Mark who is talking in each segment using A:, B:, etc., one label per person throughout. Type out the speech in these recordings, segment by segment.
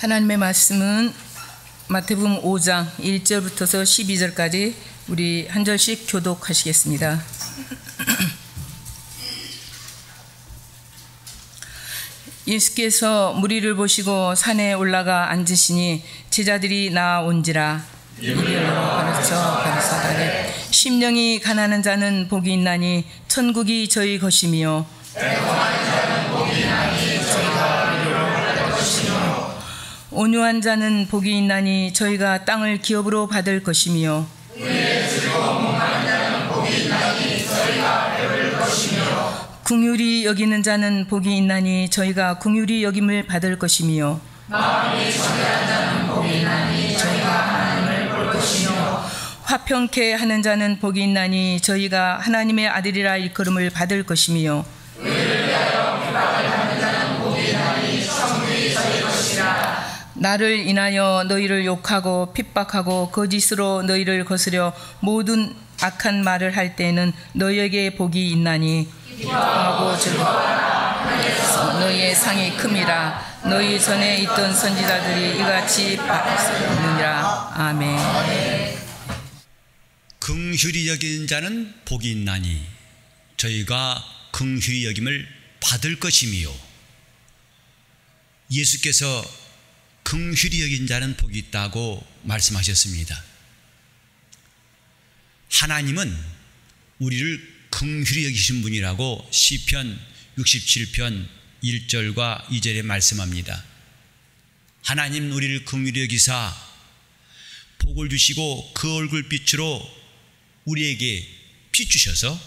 A: 하나님의 말씀은 마태복음 5장 1절부터서 12절까지 우리 한 절씩 교독하시겠습니다. 예수께서 무리를 보시고 산에 올라가 앉으시니 제자들이 나아온지라. 이를 가르쳐 가르사다래 심령이 가난한 자는 복이 있나니 천국이 저희 것이며 온유한 자는 복이 있나니 저희가 땅을 기업으로 받을 것이며 긍휼히 여기는 자는 복이 있나니 저희가 긍휼히 여김을 받을 것이며 마음이 정결한 자는 복이 있나니 저희가 하나님을 볼 것이며 화평케 하는 자는 복이 있나니 저희가 하나님의 아들이라 일컬음을 받을 것이며 의를 위하여 핍박을 받는 자는 복이 있나니 천국이 저희 것이라. 나를 인하여 너희를 욕하고 핍박하고 거짓으로 너희를 거스려 모든 악한 말을 할 때에는 너희에게 복이 있나니 기뻐하고 즐거워하라. 너희의 상이 큼이라. 너희 전에 있던 선지자들이 이같이 받았느니라. 아멘.
B: 긍휼히 여기는 자는 복이 있나니 저희가 긍휼히 여김을 받을 것이며, 예수께서 긍휼히 여긴 자는 복이 있다고 말씀하셨습니다. 하나님은 우리를 긍휼히 여기신 분이라고 시편 67편 1절과 2절에 말씀합니다. 하나님 우리를 긍휼히 여기사 복을 주시고 그 얼굴빛으로 우리에게 비추셔서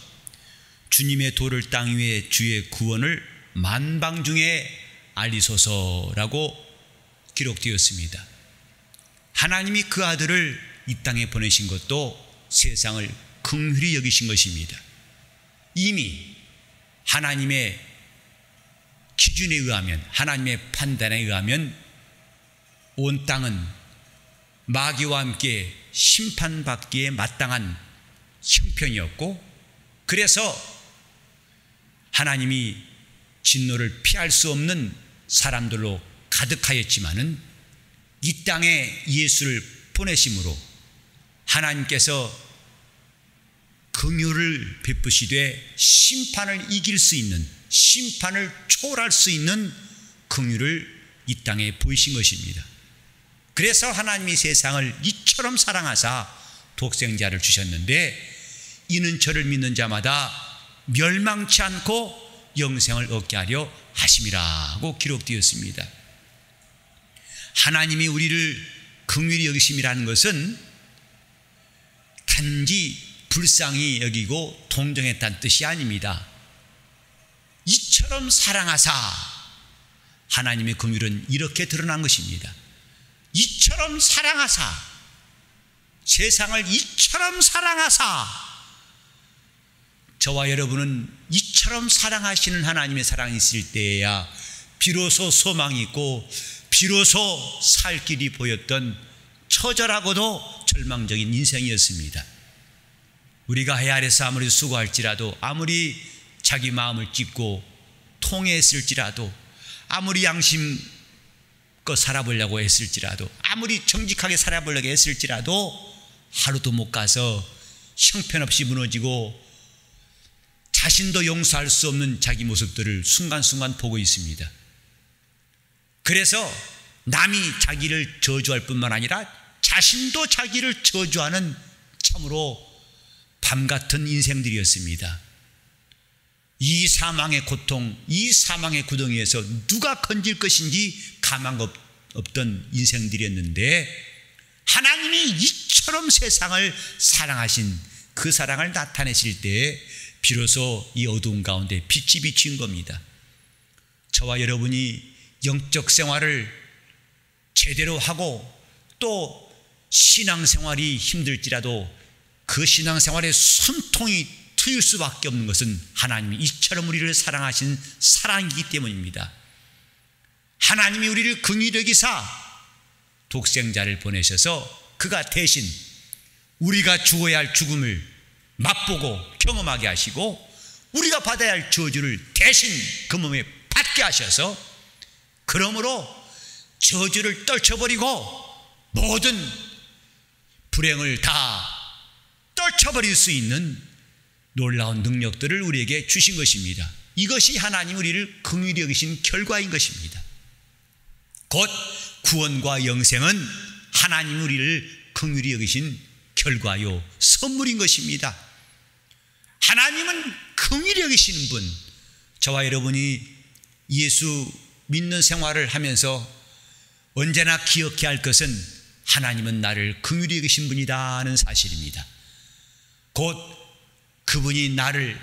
B: 주님의 도를 땅 위에 주의 구원을 만방 중에 알리소서라고 기록되었습니다. 하나님이 그 아들을 이 땅에 보내신 것도 세상을 긍휼히 여기신 것입니다. 이미 하나님의 기준에 의하면, 하나님의 판단에 의하면 온 땅은 마귀와 함께 심판받기에 마땅한 형편이었고, 그래서 하나님이 진노를 피할 수 없는 사람들로 가득하였지만은 이 땅에 예수를 보내심으로 하나님께서 긍휼을 베푸시되 심판을 이길 수 있는, 심판을 초월할 수 있는 긍휼을 이 땅에 보이신 것입니다. 그래서 하나님이 세상을 이처럼 사랑하사 독생자를 주셨는데, 이는 저를 믿는 자마다 멸망치 않고 영생을 얻게 하려 하심이라고 기록되었습니다. 하나님이 우리를 긍휼히 여기심이라는 것은 단지 불쌍히 여기고 동정했다는 뜻이 아닙니다. 이처럼 사랑하사, 하나님의 긍휼은 이렇게 드러난 것입니다. 이처럼 사랑하사, 세상을 이처럼 사랑하사, 저와 여러분은 이처럼 사랑하시는 하나님의 사랑이 있을 때에야 비로소 소망이 있고 비로소 살 길이 보였던 처절하고도 절망적인 인생이었습니다. 우리가 해 아래서 아무리 수고할지라도, 아무리 자기 마음을 찢고 통회했을지라도, 아무리 양심껏 살아보려고 했을지라도, 아무리 정직하게 살아보려고 했을지라도 하루도 못 가서 형편없이 무너지고 자신도 용서할 수 없는 자기 모습들을 순간순간 보고 있습니다. 그래서 남이 자기를 저주할 뿐만 아니라 자신도 자기를 저주하는 참으로 밤같은 인생들이었습니다. 이 사망의 고통, 이 사망의 구덩이에서 누가 건질 것인지 가망 없던 인생들이었는데, 하나님이 이처럼 세상을 사랑하신 그 사랑을 나타내실 때에 비로소 이 어두운 가운데 빛이 비친 겁니다. 저와 여러분이 영적 생활을 제대로 하고 또 신앙생활이 힘들지라도 그 신앙생활에 숨통이 트일 수밖에 없는 것은 하나님이 이처럼 우리를 사랑하신 사랑이기 때문입니다. 하나님이 우리를 긍휼히 여기사 독생자를 보내셔서 그가 대신 우리가 죽어야 할 죽음을 맛보고 경험하게 하시고 우리가 받아야 할 저주를 대신 그 몸에 받게 하셔서, 그러므로 저주를 떨쳐버리고 모든 불행을 다 떨쳐버릴 수 있는 놀라운 능력들을 우리에게 주신 것입니다. 이것이 하나님 우리를 긍휼히 여기신 결과인 것입니다. 곧 구원과 영생은 하나님 우리를 긍휼히 여기신 결과요 선물인 것입니다. 하나님은 긍휼히 여기시는 분, 저와 여러분이 예수 믿는 생활을 하면서 언제나 기억해야 할 것은 하나님은 나를 긍휼히 여기신 분이다 하는 사실입니다. 곧 그분이 나를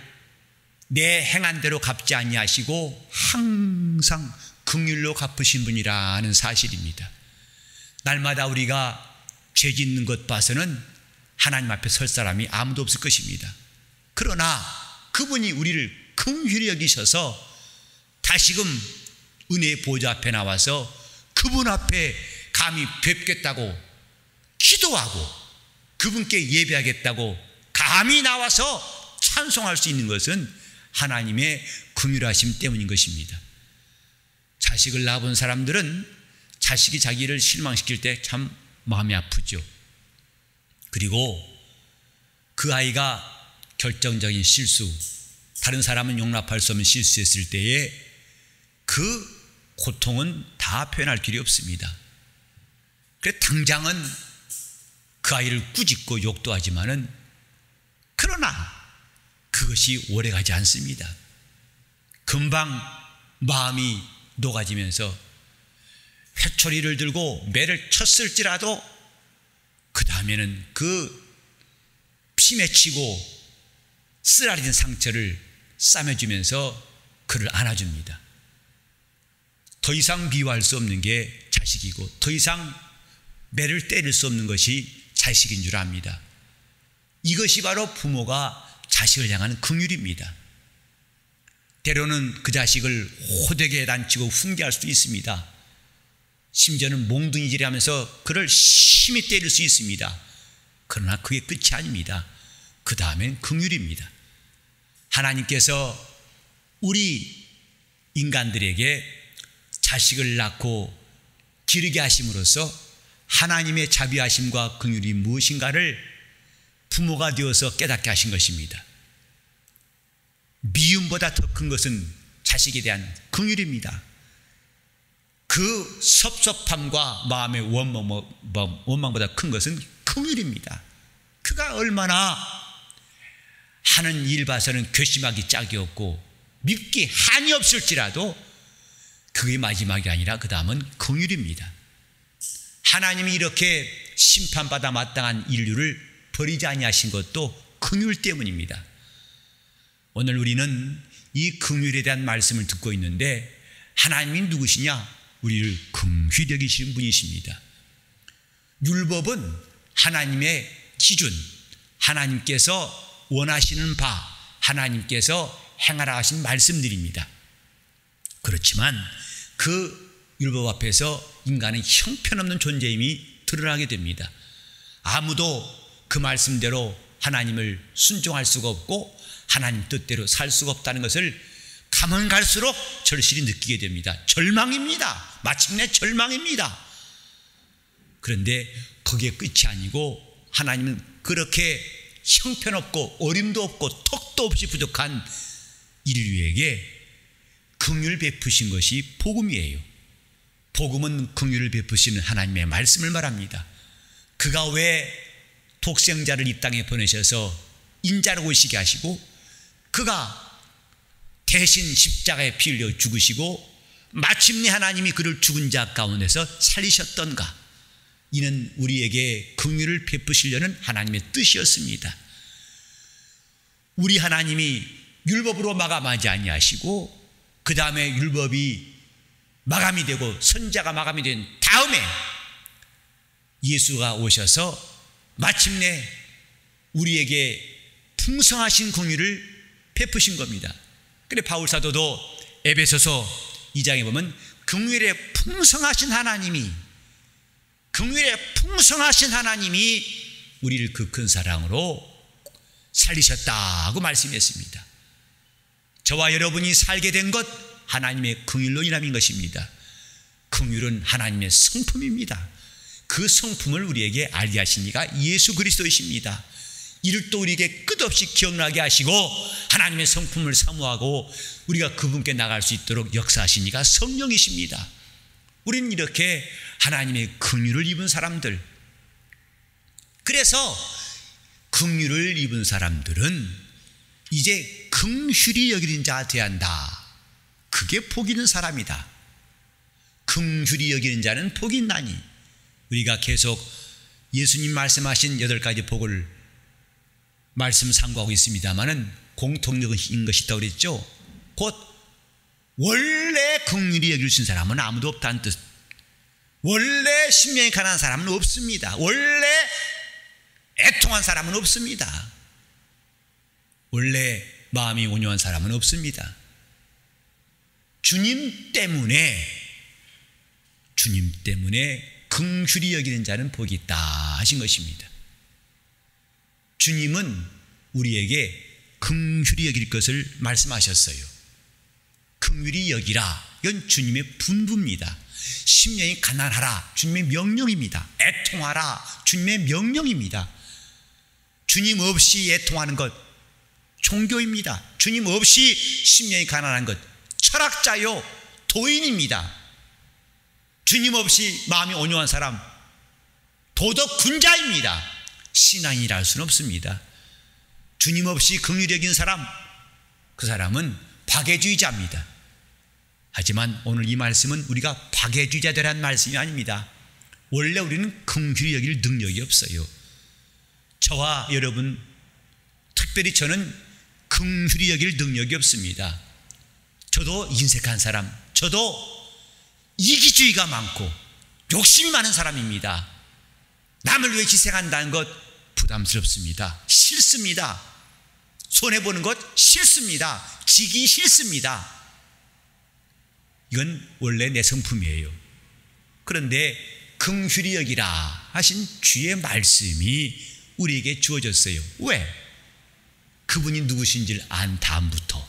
B: 내 행한 대로 갚지 아니하시고 항상 긍휼로 갚으신 분이라 하는 사실입니다. 날마다 우리가 죄 짓는 것 봐서는 하나님 앞에 설 사람이 아무도 없을 것입니다. 그러나 그분이 우리를 긍휼히 여기셔서 다시금 은혜의 보좌 앞에 나와서 그분 앞에 감히 뵙겠다고 기도하고 그분께 예배하겠다고 감히 나와서 찬송할 수 있는 것은 하나님의 긍휼하심 때문인 것입니다. 자식을 낳아본 사람들은 자식이 자기를 실망시킬 때 참 마음이 아프죠. 그리고 그 아이가 결정적인 실수, 다른 사람은 용납할 수 없는 실수했을 때에 그 고통은 다 표현할 길이 없습니다. 그래서 당장은 그 아이를 꾸짖고 욕도 하지만은 그러나 그것이 오래가지 않습니다. 금방 마음이 녹아지면서 회초리를 들고 매를 쳤을지라도 그 다음에는 그 피맺히고 쓰라린 상처를 싸매주면서 그를 안아줍니다. 더 이상 미워할 수 없는 게 자식이고 더 이상 매를 때릴 수 없는 것이 자식인 줄 압니다. 이것이 바로 부모가 자식을 향하는 긍휼입니다. 때로는 그 자식을 호되게 단치고 훈계할 수도 있습니다. 심지어는 몽둥이질하면서 그를 심히 때릴 수 있습니다. 그러나 그게 끝이 아닙니다. 그 다음엔 긍휼입니다. 하나님께서 우리 인간들에게 자식을 낳고 기르게 하심으로써 하나님의 자비하심과 긍휼이 무엇인가를 부모가 되어서 깨닫게 하신 것입니다. 미움보다 더 큰 것은 자식에 대한 긍휼입니다. 그 섭섭함과 마음의 원망보다 큰 것은 긍휼입니다. 그가 얼마나 하는 일 봐서는 괘씸하기 짝이 없고 밉기 한이 없을지라도 그게 마지막이 아니라 그 다음은 긍휼입니다. 하나님이 이렇게 심판받아 마땅한 인류를 버리지 아니하신 것도 긍휼 때문입니다. 오늘 우리는 이 긍휼에 대한 말씀을 듣고 있는데 하나님이 누구시냐? 우리를 긍휼히 여기시는 분이십니다. 율법은 하나님의 기준, 하나님께서 원하시는 바, 하나님께서 행하라 하신 말씀들입니다. 그렇지만 그 율법 앞에서 인간은 형편없는 존재임이 드러나게 됩니다. 아무도 그 말씀대로 하나님을 순종할 수가 없고 하나님 뜻대로 살 수가 없다는 것을 가면 갈수록 절실히 느끼게 됩니다. 절망입니다. 마침내 절망입니다. 그런데 그게 끝이 아니고 하나님은 그렇게 형편없고 어림도 없고 턱도 없이 부족한 인류에게 긍휼을 베푸신 것이 복음이에요. 복음은 긍휼을 베푸시는 하나님의 말씀을 말합니다. 그가 왜 독생자를 이 땅에 보내셔서 인자로 오시게 하시고 그가 대신 십자가에 피 흘려 죽으시고 마침내 하나님이 그를 죽은 자 가운데서 살리셨던가? 이는 우리에게 긍휼을 베푸시려는 하나님의 뜻이었습니다. 우리 하나님이 율법으로 마감하지 아니하시고 그 다음에 율법이 마감이 되고 선자가 마감이 된 다음에 예수가 오셔서 마침내 우리에게 풍성하신 긍휼을 베푸신 겁니다. 그래 바울 사도도 에베소서 2장에 보면 긍휼에 풍성하신 하나님이 우리를 그 큰 사랑으로 살리셨다고 말씀했습니다. 저와 여러분이 살게 된 것 하나님의 긍휼로 인함인 것입니다. 긍휼은 하나님의 성품입니다. 그 성품을 우리에게 알게 하신 이가 예수 그리스도이십니다. 이를 또 우리에게 끝없이 기억나게 하시고 하나님의 성품을 사모하고 우리가 그분께 나갈 수 있도록 역사하신 이가 성령이십니다. 우리는 이렇게 하나님의 긍휼을 입은 사람들, 그래서 긍휼을 입은 사람들은 이제 긍휼히 여기는 자 되어야 한다. 그게 복 있는 사람이다. 긍휼히 여기는 자는 복이 있나니. 우리가 계속 예수님 말씀하신 8가지 복을 말씀 상고하고 있습니다마는 공통적인 것이 있다고 그랬죠. 곧 원래 긍휼히 여기신 사람은 아무도 없다는 뜻. 원래 심령이 가난한 사람은 없습니다. 원래 애통한 사람은 없습니다. 원래 마음이 온유한 사람은 없습니다. 주님 때문에 긍휼히 여기는 자는 복이 있다 하신 것입니다. 주님은 우리에게 긍휼히 여길 것을 말씀하셨어요. 긍휼히 여기라. 이건 주님의 분부입니다. 심령이 가난하라. 주님의 명령입니다. 애통하라. 주님의 명령입니다. 주님 없이 애통하는 것 종교입니다. 주님 없이 심령이 가난한 것 철학자요 도인입니다. 주님 없이 마음이 온유한 사람 도덕 군자입니다. 신앙이라 할 수는 없습니다. 주님 없이 긍휼히 여기는 사람, 그 사람은 박애주의자입니다. 하지만 오늘 이 말씀은 우리가 박애주의자 되라는 말씀이 아닙니다. 원래 우리는 긍휼히 여길 능력이 없어요. 저와 여러분, 특별히 저는 긍휼히 여길 능력이 없습니다. 저도 인색한 사람, 저도 이기주의가 많고 욕심이 많은 사람입니다. 남을 위해 희생한다는 것 부담스럽습니다. 싫습니다. 손해보는 것 싫습니다. 지기 싫습니다. 이건 원래 내 성품이에요. 그런데 긍휼히 여기라 하신 주의 말씀이 우리에게 주어졌어요. 왜? 그분이 누구신지를 안 다음부터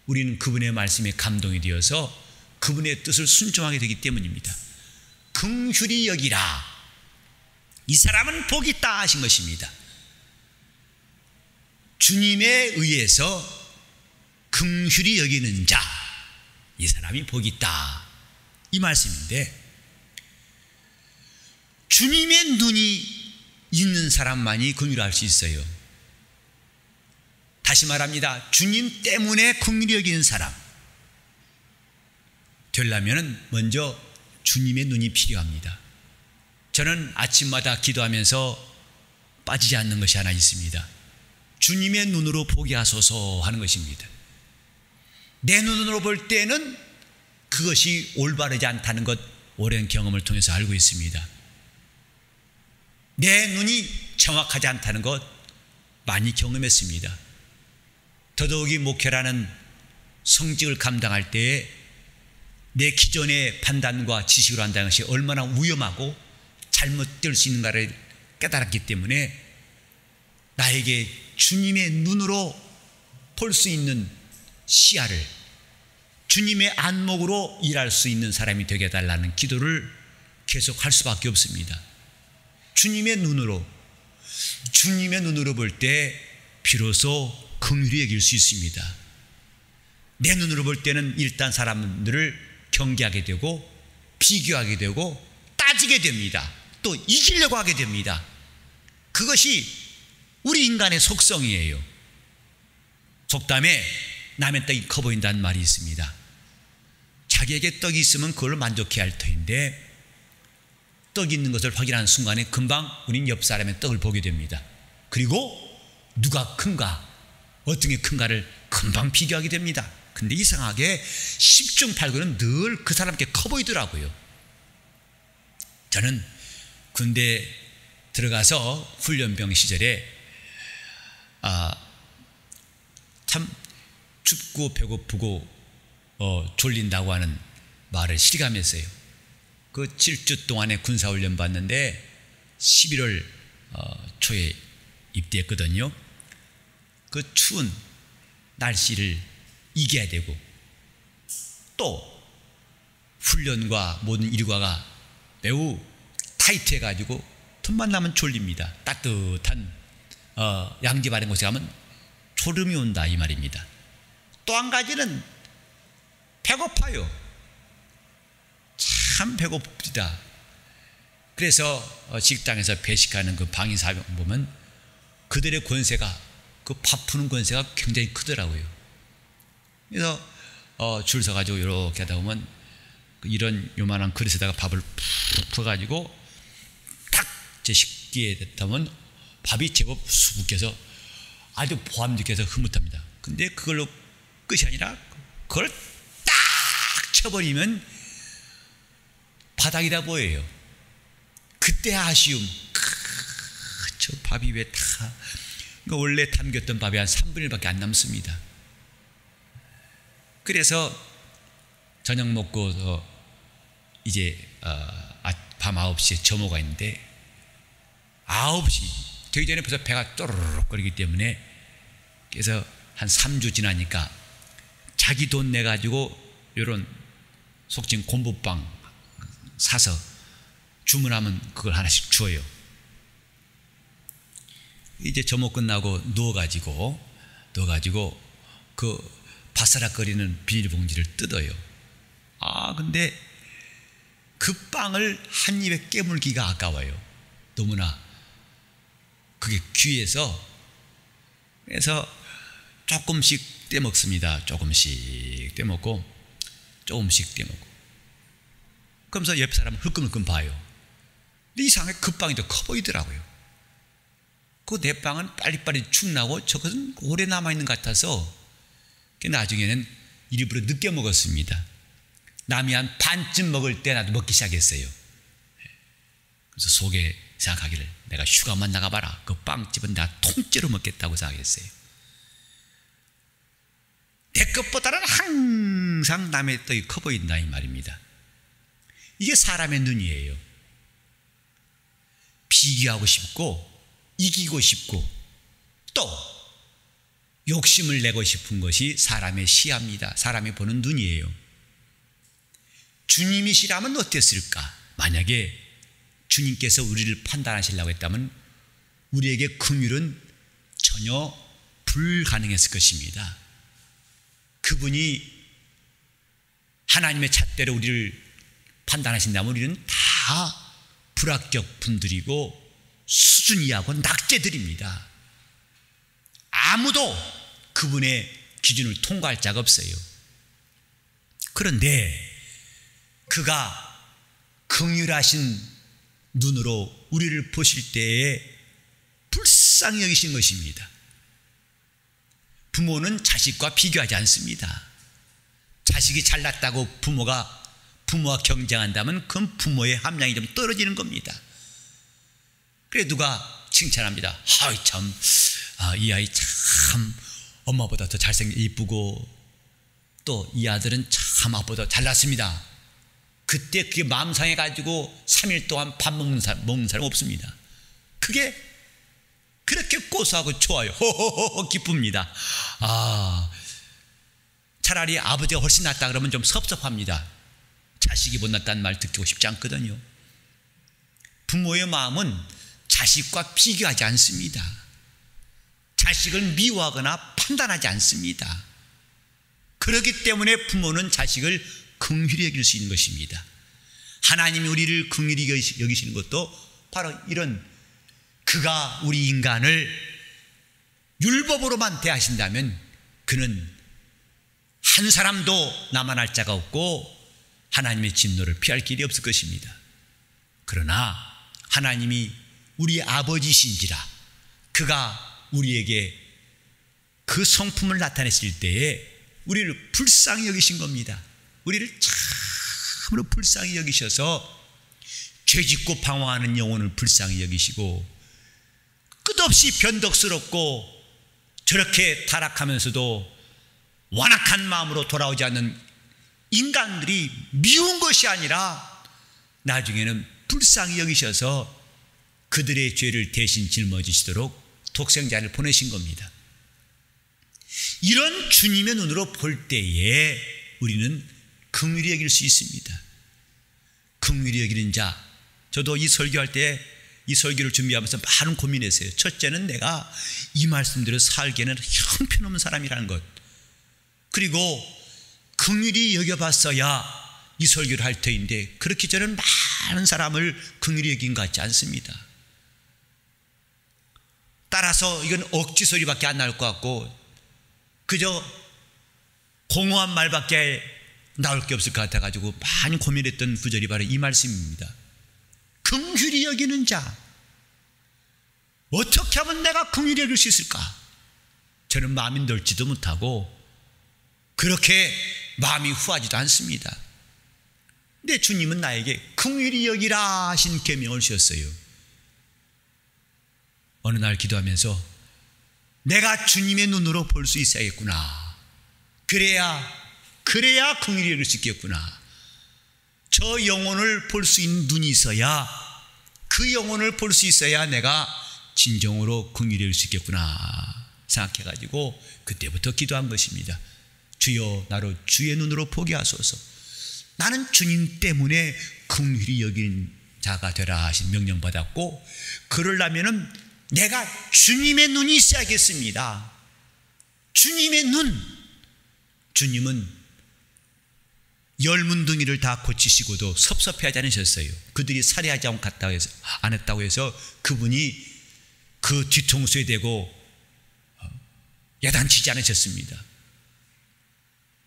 B: 우리는 그분의 말씀에 감동이 되어서 그분의 뜻을 순종하게 되기 때문입니다. 긍휼히 여기라. 이 사람은 복이 있다 하신 것입니다. 주님에 의해서 긍휼히 여기는 자, 이 사람이 복이 있다, 이 말씀인데, 주님의 눈이 있는 사람만이 긍휼할 수 있어요. 다시 말합니다. 주님 때문에 긍휼히 여기는 사람 되려면 먼저 주님의 눈이 필요합니다. 저는 아침마다 기도하면서 빠지지 않는 것이 하나 있습니다. 주님의 눈으로 보게 하소서 하는 것입니다. 내 눈으로 볼 때는 그것이 올바르지 않다는 것 오랜 경험을 통해서 알고 있습니다. 내 눈이 정확하지 않다는 것 많이 경험했습니다. 더더욱이 목회라는 성직을 감당할 때에 내 기존의 판단과 지식으로 한다는 것이 얼마나 위험하고 잘못될 수 있는가를 깨달았기 때문에 나에게 주님의 눈으로 볼 수 있는 시야를, 주님의 안목으로 일할 수 있는 사람이 되게 해달라는 기도를 계속할 수밖에 없습니다. 주님의 눈으로 볼 때 비로소 긍휼히 여길 수 있습니다. 내 눈으로 볼 때는 일단 사람들을 경계하게 되고 비교하게 되고 따지게 됩니다. 또 이기려고 하게 됩니다. 그것이 우리 인간의 속성이에요. 속담에 남의 떡이 커 보인다는 말이 있습니다. 자기에게 떡이 있으면 그걸 만족해야 할 터인데 떡이 있는 것을 확인하는 순간에 금방 우린 옆 사람의 떡을 보게 됩니다. 그리고 누가 큰가, 어떤 게 큰가를 금방 비교하게 됩니다. 근데 이상하게 10중 8구는 늘 그 사람께 커 보이더라고요. 저는 군대 들어가서 훈련병 시절에 참 춥고 배고프고 졸린다고 하는 말을 실감했어요. 그 7주 동안의 군사훈련 받는데 11월 초에 입대했거든요. 그 추운 날씨를 이겨야 되고 또 훈련과 모든 일과가 매우 타이트해가지고 틈만 나면 졸립니다. 따뜻한 양지 바른 곳에 가면 졸음이 온다 이 말입니다. 또 한 가지는 배고파요. 참 배고픕니다. 그래서 식당에서 배식하는 그 방위사병 보면 그들의 권세가, 그 밥 푸는 권세가 굉장히 크더라고요. 그래서 줄 서가지고 이렇게 하다 보면 이런 요만한 그릇에다가 밥을 푹 풀어가지고 딱 제 식기에 됐다면 밥이 제법 수북해서 아주 보암직해서 흐뭇합니다. 근데 그걸로 끝이 아니라 그걸 딱 쳐버리면 바닥이다 보여요. 그때 아쉬움. 저 밥이 왜 다, 그러니까 원래 담겼던 밥이 한 3분의 1밖에 안 남습니다. 그래서 저녁 먹고 이제 밤 9시에 점호가 있는데 9시 되기 전에 벌써 배가 또르륵 거리기 때문에, 그래서 한 3주 지나니까 자기 돈 내가지고 이런 속칭 곰부빵 사서 주문하면 그걸 하나씩 줘요. 이제 점호 끝나고 누워가지고 그 바스락거리는 비닐봉지를 뜯어요. 근데 그 빵을 한 입에 깨물기가 아까워요. 너무나 그게 귀해서. 그래서 조금씩 떼먹습니다. 조금씩 떼먹고 그러면서 옆 사람은 흘끔흘끔 봐요. 근데 이상하게 그 빵이 더 커 보이더라고요. 그 내 빵은 빨리빨리 축나고 저것은 오래 남아있는 것 같아서 나중에는 일부러 늦게 먹었습니다. 남이 한 반쯤 먹을 때 나도 먹기 시작했어요. 그래서 속에 생각하기를 내가 휴가만 나가봐라, 그 빵집은 내가 통째로 먹겠다고 생각했어요. 내 것보다는 항상 남의 떡이 커 보인다 이 말입니다. 이게 사람의 눈이에요. 비교하고 싶고 이기고 싶고 또 욕심을 내고 싶은 것이 사람의 시야입니다. 사람이 보는 눈이에요. 주님이시라면 어땠을까? 만약에 주님께서 우리를 판단하시려고 했다면 우리에게 긍휼은 전혀 불가능했을 것입니다. 그분이 하나님의 잣대로 우리를 판단하신다면 우리는 다 불합격 분들이고 수준 이하고 낙제들입니다. 아무도 그분의 기준을 통과할 자가 없어요. 그런데 그가 긍휼하신 눈으로 우리를 보실 때에 불쌍히 여기신 것입니다. 부모는 자식과 비교하지 않습니다. 자식이 잘났다고 부모와 경쟁한다면 그건 부모의 함량이 좀 떨어지는 겁니다. 그래 누가 칭찬합니다. 이 아이 참 엄마보다 더 잘생겨 이쁘고 또 이 아들은 참 아빠보다 잘났습니다. 그때 그게 마음 상해가지고 3일 동안 밥 먹는 사람 없습니다. 그게 그렇게 고소하고 좋아요. 호호호 기쁩니다. 차라리 아버지가 훨씬 낫다 그러면 좀 섭섭합니다. 자식이 못났다는 말 듣고 싶지 않거든요. 부모의 마음은 자식과 비교하지 않습니다. 자식을 미워하거나 판단하지 않습니다. 그렇기 때문에 부모는 자식을 긍휼히 여길 수 있는 것입니다. 하나님이 우리를 긍휼히 여기시는 것도 바로 이런, 그가 우리 인간을 율법으로만 대하신다면 그는 한 사람도 남아날 자가 없고 하나님의 진노를 피할 길이 없을 것입니다. 그러나 하나님이 우리 아버지신지라 그가 우리에게 그 성품을 나타냈을 때에 우리를 불쌍히 여기신 겁니다. 우리를 참으로 불쌍히 여기셔서 죄짓고 방황하는 영혼을 불쌍히 여기시고 끝없이 변덕스럽고 저렇게 타락하면서도 완악한 마음으로 돌아오지 않는 인간들이 미운 것이 아니라 나중에는 불쌍히 여기셔서 그들의 죄를 대신 짊어지시도록 독생자를 보내신 겁니다. 이런 주님의 눈으로 볼 때에 우리는 긍휼히 여길 수 있습니다. 긍휼히 여기는 자. 저도 이 설교할 때 이 설교를 준비하면서 많은 고민했어요. 첫째는 내가 이 말씀대로 살기에는 형편없는 사람이라는 것. 그리고 긍휼히 여겨봤어야 이 설교를 할 터인데 그렇게 저는 많은 사람을 긍휼히 여긴 것 같지 않습니다. 따라서 이건 억지 소리밖에 안 나올 것 같고 그저 공허한 말밖에 나올 게 없을 것 같아가지고 많이 고민했던 구절이 바로 이 말씀입니다. 긍휼히 여기는 자. 어떻게 하면 내가 긍휼히 여길 수 있을까? 저는 마음이 넓지도 못하고 그렇게 마음이 후하지도 않습니다. 근데 주님은 나에게 긍휼히 여기라 하신 계명을 주셨어요. 어느 날 기도하면서 내가 주님의 눈으로 볼 수 있어야겠구나. 그래야 긍휼히 여길 수 있겠구나. 저 영혼을 볼 수 있는 눈이 있어야 그 영혼을 볼 수 있어야 내가 진정으로 긍휼히 여길 수 있겠구나 생각해가지고 그때부터 기도한 것입니다. 주여 나로 주의 눈으로 보게 하소서. 나는 주님 때문에 긍휼히 여기는 자가 되라 하신 명령받았고 그러려면은 내가 주님의 눈이 있어야겠습니다. 주님의 눈. 주님은 열문둥이를 다 고치시고도 섭섭해하지 않으셨어요. 그들이 살해하지 안 했다고 해서 그분이 그 뒤통수에 대고 야단치지 않으셨습니다.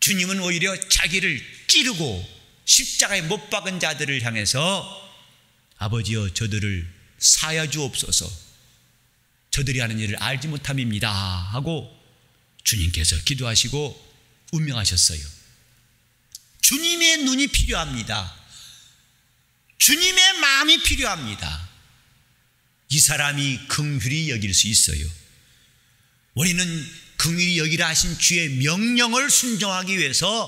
B: 주님은 오히려 자기를 찌르고 십자가에 못 박은 자들을 향해서 아버지여 저들을 사하여 주옵소서. 저들이 하는 일을 알지 못함입니다 하고 주님께서 기도하시고 운명하셨어요. 주님의 눈이 필요합니다. 주님의 마음이 필요합니다. 이 사람이 긍휼히 여길 수 있어요. 우리는 긍휼히 여기라 하신 주의 명령을 순종하기 위해서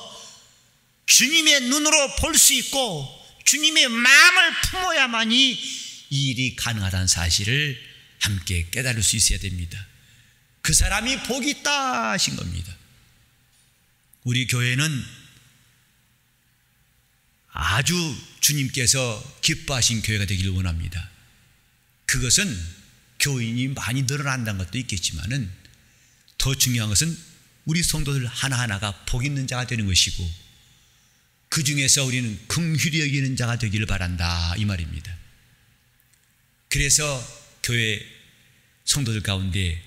B: 주님의 눈으로 볼 수 있고 주님의 마음을 품어야만이 이 일이 가능하다는 사실을 함께 깨달을 수 있어야 됩니다. 그 사람이 복이 있다 하신 겁니다. 우리 교회는 아주 주님께서 기뻐하신 교회가 되기를 원합니다. 그것은 교인이 많이 늘어난다는 것도 있겠지만은 더 중요한 것은 우리 성도들 하나하나가 복 있는 자가 되는 것이고 그 중에서 우리는 긍휼히 여기는 자가 되기를 바란다 이 말입니다. 그래서 교회 성도들 가운데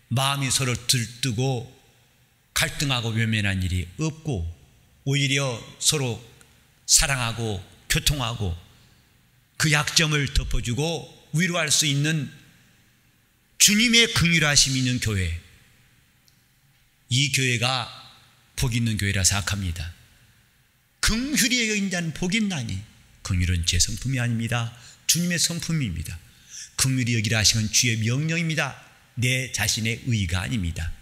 B: 마음이 서로 들뜨고 갈등하고 외면한 일이 없고 오히려 서로 사랑하고 교통하고 그 약점을 덮어주고 위로할 수 있는 주님의 긍휼하심이 있는 교회, 이 교회가 복 있는 교회라 생각합니다. 긍휼히 여긴 자는 복이 있나니. 긍휼은 제 성품이 아닙니다. 주님의 성품입니다. 긍휼히 여기라 하시는 주의 명령입니다. 내 자신의 의가 아닙니다.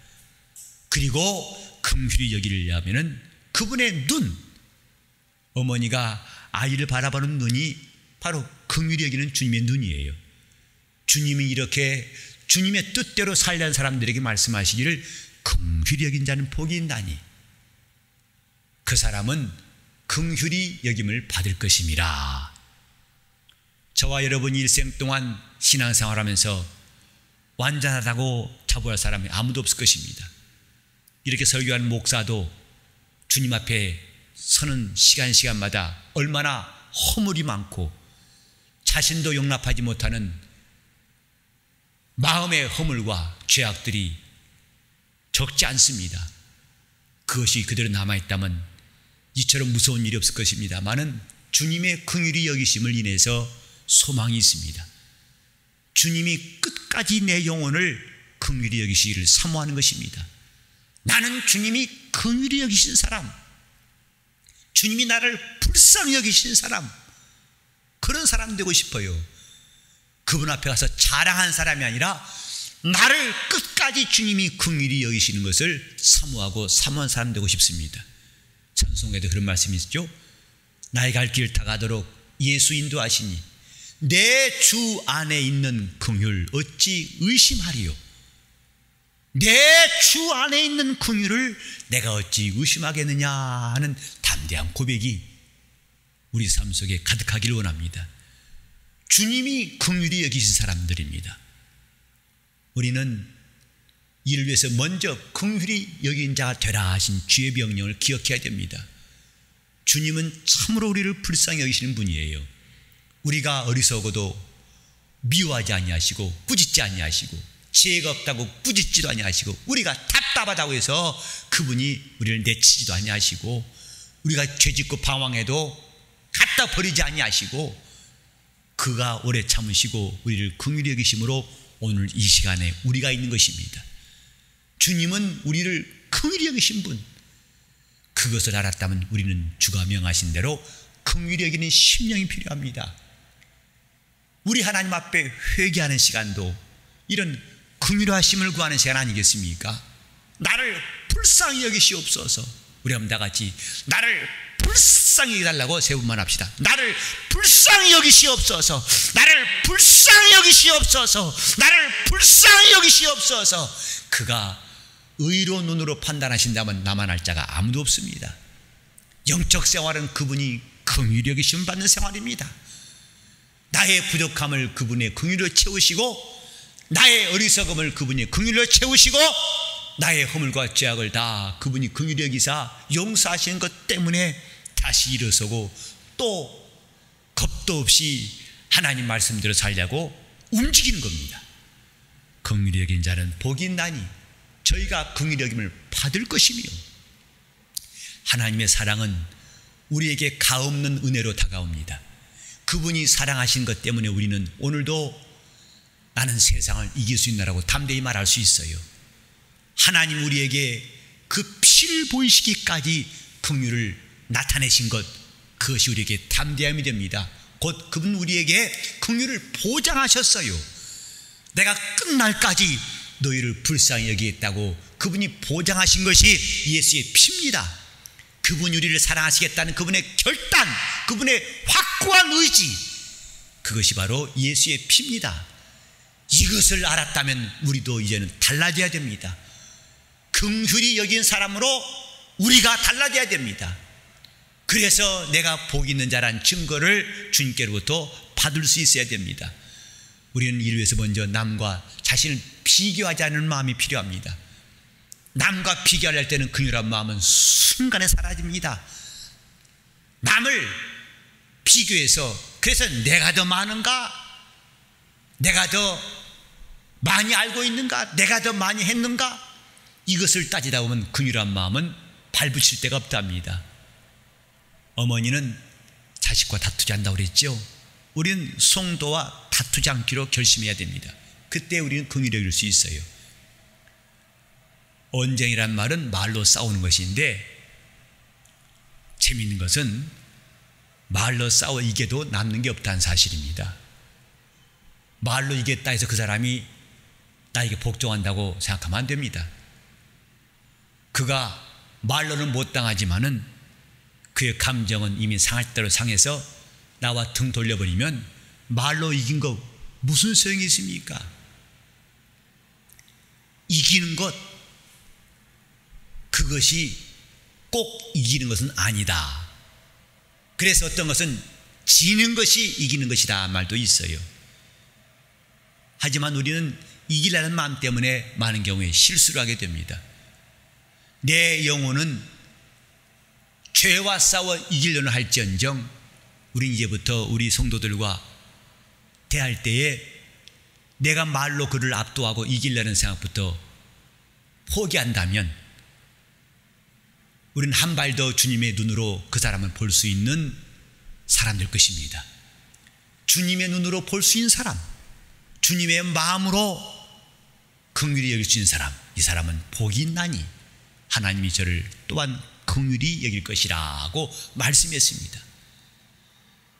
B: 그리고 긍휼히 여기려면은 그분의 눈, 어머니가 아이를 바라보는 눈이 바로 긍휼히 여기는 주님의 눈이에요. 주님이 이렇게 주님의 뜻대로 살려는 사람들에게 말씀하시기를 긍휼히 여긴 자는 복이 있나니 그 사람은 긍휼히 여김을 받을 것임이라. 저와 여러분이 일생 동안 신앙생활하면서 완전하다고 자부할 사람이 아무도 없을 것입니다. 이렇게 설교한 목사도 주님 앞에 서는 시간마다 얼마나 허물이 많고 자신도 용납하지 못하는 마음의 허물과 죄악들이 적지 않습니다. 그것이 그대로 남아있다면 이처럼 무서운 일이 없을 것입니다만은 주님의 긍휼히 여기심을 인해서 소망이 있습니다. 주님이 끝까지 내 영혼을 긍휼히 여기시기를 사모하는 것입니다. 나는 주님이 긍휼히 여기신 사람, 주님이 나를 불쌍히 여기신 사람, 그런 사람 되고 싶어요. 그분 앞에 가서 자랑한 사람이 아니라 나를 끝까지 주님이 긍휼히 여기시는 것을 사모하고 사모한 사람 되고 싶습니다. 찬송에도 그런 말씀이 있죠. 나의 갈 길 다 가도록 예수 인도하시니 내 주 안에 있는 긍휼 어찌 의심하리요. 내 주 안에 있는 긍휼을 내가 어찌 의심하겠느냐 하는 담대한 고백이 우리 삶 속에 가득하기를 원합니다. 주님이 긍휼히 여기신 사람들입니다. 우리는 이를 위해서 먼저 긍휼히 여긴 자가 되라 하신 주의 명령을 기억해야 됩니다. 주님은 참으로 우리를 불쌍히 여기시는 분이에요. 우리가 어리석어도 미워하지 아니하시고 꾸짖지 아니하시고 지혜가 없다고 꾸짖지도 아니하시고 우리가 답답하다고 해서 그분이 우리를 내치지도 아니하시고 우리가 죄짓고 방황해도 갖다 버리지 아니하시고 그가 오래 참으시고 우리를 긍휼히 여기심으로 오늘 이 시간에 우리가 있는 것입니다. 주님은 우리를 긍휼히 여기신 분, 그것을 알았다면 우리는 주가 명하신 대로 긍휼히 여기는 심령이 필요합니다. 우리 하나님 앞에 회개하는 시간도 이런 긍휼하심을 구하는 시간 아니겠습니까? 나를 불쌍히 여기시옵소서. 우리 한번 다 같이 나를 불쌍히 여기달라고 세 번만 합시다. 나를 불쌍히 여기시옵소서. 나를 불쌍히 여기시옵소서. 나를 불쌍히 여기시옵소서. 그가 의로 눈으로 판단하신다면 나만 할 자가 아무도 없습니다. 영적 생활은 그분이 긍휼히 여기심 받는 생활입니다. 나의 부족함을 그분의 긍휼로 채우시고 나의 어리석음을 그분이 긍휼로 채우시고 나의 허물과 죄악을 다 그분이 긍휼히 여기사 용서하시는 것 때문에 다시 일어서고 또 겁도 없이 하나님 말씀대로 살려고 움직이는 겁니다. 긍휼히 여긴 자는 복이 있나니 저희가 긍휼히 여김을 받을 것이며 하나님의 사랑은 우리에게 가없는 은혜로 다가옵니다. 그분이 사랑하신 것 때문에 우리는 오늘도 나는 세상을 이길 수 있나라고 담대히 말할 수 있어요. 하나님 우리에게 그 피를 보이시기까지 긍휼을 나타내신 것, 그것이 우리에게 담대함이 됩니다. 곧 그분 우리에게 긍휼을 보장하셨어요. 내가 끝날까지 너희를 불쌍히 여기겠다고 그분이 보장하신 것이 예수의 피입니다. 그분이 우리를 사랑하시겠다는 그분의 결단, 그분의 확고한 의지, 그것이 바로 예수의 피입니다. 이것을 알았다면 우리도 이제는 달라져야 됩니다. 긍휼히 여긴 사람으로 우리가 달라져야 됩니다. 그래서 내가 복 있는 자란 증거를 주님께로부터 받을 수 있어야 됩니다. 우리는 이를 위해서 먼저 남과 자신을 비교하지 않는 마음이 필요합니다. 남과 비교할 때는 긍휼한 마음은 순간에 사라집니다. 남을 비교해서 그래서 내가 더 많은가? 내가 더 많이 알고 있는가? 내가 더 많이 했는가? 이것을 따지다 보면 긍휼한 마음은 발붙일 데가 없답니다. 어머니는 자식과 다투지 않는다고 그랬죠. 우리는 성도와 다투지 않기로 결심해야 됩니다. 그때 우리는 긍휼히 여길 수 있어요. 언쟁이란 말은 말로 싸우는 것인데 재미있는 것은 말로 싸워 이겨도 남는 게 없다는 사실입니다. 말로 이겼다 해서 그 사람이 나에게 복종한다고 생각하면 안 됩니다. 그가 말로는 못 당하지만은 그의 감정은 이미 상할 대로 상해서 나와 등 돌려버리면 말로 이긴 거 무슨 소용이 있습니까? 이기는 것, 그것이 꼭 이기는 것은 아니다. 그래서 어떤 것은 지는 것이 이기는 것이다 말도 있어요. 하지만 우리는 이기려는 마음 때문에 많은 경우에 실수를 하게 됩니다. 내 영혼은 죄와 싸워 이기려는 할지언정 우린 이제부터 우리 성도들과 대할 때에 내가 말로 그를 압도하고 이기려는 생각부터 포기한다면 우리는 한 발 더 주님의 눈으로 그 사람을 볼 수 있는 사람 될 것입니다. 주님의 눈으로 볼 수 있는 사람, 주님의 마음으로 긍휼히 여길 수 있는 사람, 이 사람은 복이 있나니 하나님이 저를 또한 긍휼히 여길 것이라고 말씀했습니다.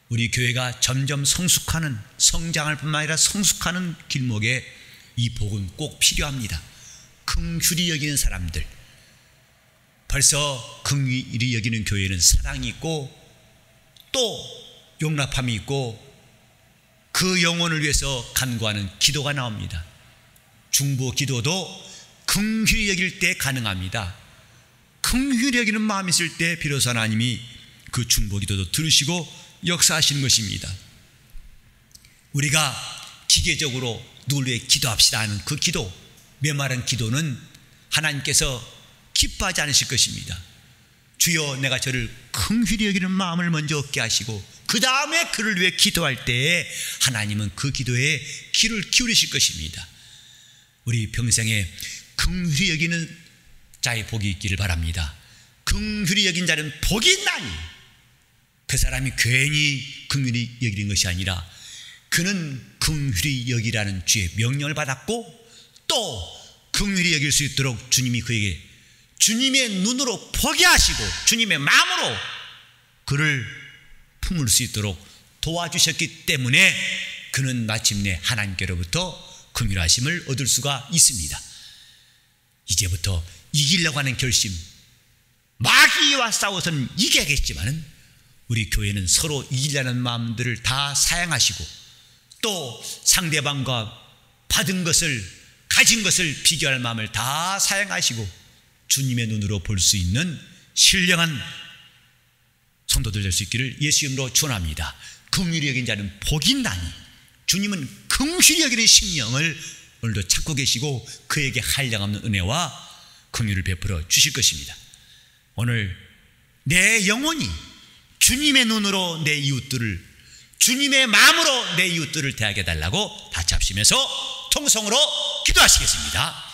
B: 우리 교회가 점점 성숙하는, 성장할 뿐만 아니라 성숙하는 길목에 이 복은 꼭 필요합니다. 긍휼히 여기는 사람들, 벌써 긍휼히 여기는 교회는 사랑이 있고 또 용납함이 있고 그 영혼을 위해서 간구하는 기도가 나옵니다. 중보 기도도 긍휼히 여길 때 가능합니다. 긍휼히 여기는 마음이 있을 때 비로소 하나님이 그 중보기도도 들으시고 역사하시는 것입니다. 우리가 기계적으로 누굴 위해 기도합시다 하는 그 기도, 메마른 기도는 하나님께서 기뻐하지 않으실 것입니다. 주여 내가 저를 긍휼히 여기는 마음을 먼저 얻게 하시고 그 다음에 그를 위해 기도할 때에 하나님은 그 기도에 귀를 기울이실 것입니다. 우리 평생에 긍휼히 여기는 자의 복이 있기를 바랍니다. 긍휼히 여긴 자는 복이 있나니, 그 사람이 괜히 긍휼히 여기는 것이 아니라 그는 긍휼히 여기라는 주의 명령을 받았고 또 긍휼히 여길 수 있도록 주님이 그에게 주님의 눈으로 보게 하시고 주님의 마음으로 그를 품을 수 있도록 도와주셨기 때문에 그는 마침내 하나님께로부터 긍휼하심을 얻을 수가 있습니다. 이제부터 이기려고 하는 결심, 마귀와 싸워서는 이겨야겠지만은 우리 교회는 서로 이기려는 마음들을 다 사양하시고 또 상대방과 받은 것을, 가진 것을 비교할 마음을 다 사양하시고 주님의 눈으로 볼 수 있는 신령한 성도들 될 수 있기를 예수 이름으로 축원합니다. 긍휼히 여긴 자는 복이 있나니, 주님은 긍휼히 여기는 심령을 오늘도 찾고 계시고 그에게 한량없는 은혜와 긍휼을 베풀어 주실 것입니다. 오늘 내 영혼이 주님의 눈으로 내 이웃들을, 주님의 마음으로 내 이웃들을 대하게 해달라고 다 잡시면서 통성으로 기도하시겠습니다.